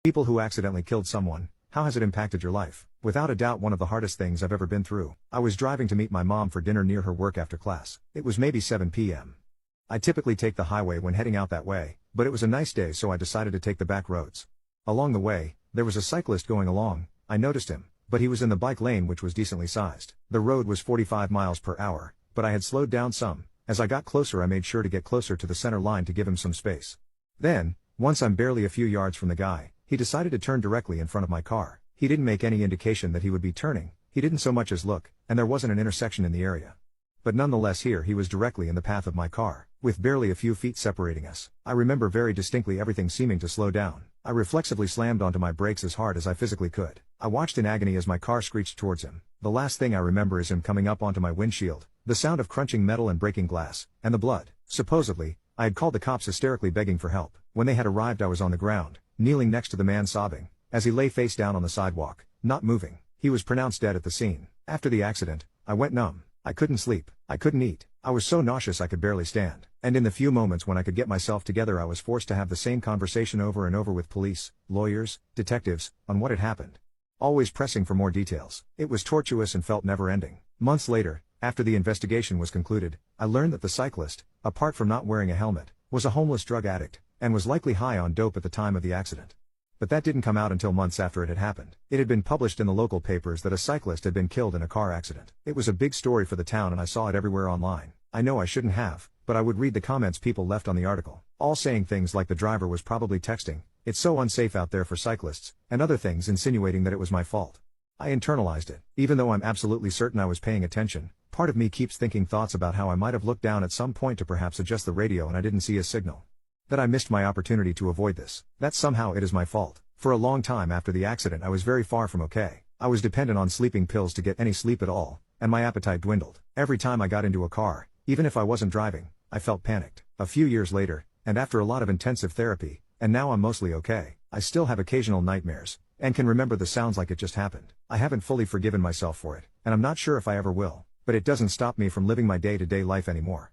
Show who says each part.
Speaker 1: People who accidentally killed someone, how has it impacted your life? Without a doubt one of the hardest things I've ever been through. I was driving to meet my mom for dinner near her work after class. It was maybe 7 p.m. I typically take the highway when heading out that way, but it was a nice day so I decided to take the back roads. Along the way, there was a cyclist going along. I noticed him, but he was in the bike lane which was decently sized. The road was 45 miles per hour, but I had slowed down some. As I got closer I made sure to get closer to the center line to give him some space. Then, once I'm barely a few yards from the guy, he decided to turn directly in front of my car. He didn't make any indication that he would be turning, he didn't so much as look, and there wasn't an intersection in the area. But nonetheless here he was directly in the path of my car, with barely a few feet separating us. I remember very distinctly everything seeming to slow down. I reflexively slammed onto my brakes as hard as I physically could. I watched in agony as my car screeched towards him. The last thing I remember is him coming up onto my windshield, the sound of crunching metal and breaking glass, and the blood. Supposedly, I had called the cops hysterically begging for help. When they had arrived I was on the ground, kneeling next to the man sobbing, as he lay face down on the sidewalk, not moving. He was pronounced dead at the scene. After the accident, I went numb. I couldn't sleep. I couldn't eat. I was so nauseous I could barely stand. And in the few moments when I could get myself together I was forced to have the same conversation over and over with police, lawyers, detectives, on what had happened. Always pressing for more details. It was tortuous and felt never-ending. Months later, after the investigation was concluded, I learned that the cyclist, apart from not wearing a helmet, was a homeless drug addict, and was likely high on dope at the time of the accident. But that didn't come out until months after it had happened. It had been published in the local papers that a cyclist had been killed in a car accident. It was a big story for the town and I saw it everywhere online. I know I shouldn't have, but I would read the comments people left on the article, all saying things like the driver was probably texting, "It's so unsafe out there for cyclists," and other things insinuating that it was my fault. I internalized it. Even though I'm absolutely certain I was paying attention, part of me keeps thinking thoughts about how I might have looked down at some point to perhaps adjust the radio and I didn't see a signal. That I missed my opportunity to avoid this. That somehow it is my fault. For a long time after the accident I was very far from okay. I was dependent on sleeping pills to get any sleep at all, and my appetite dwindled. Every time I got into a car, even if I wasn't driving, I felt panicked. A few years later, and after a lot of intensive therapy, and now I'm mostly okay, I still have occasional nightmares, and can remember the sounds like it just happened. I haven't fully forgiven myself for it, and I'm not sure if I ever will, but it doesn't stop me from living my day-to-day life anymore.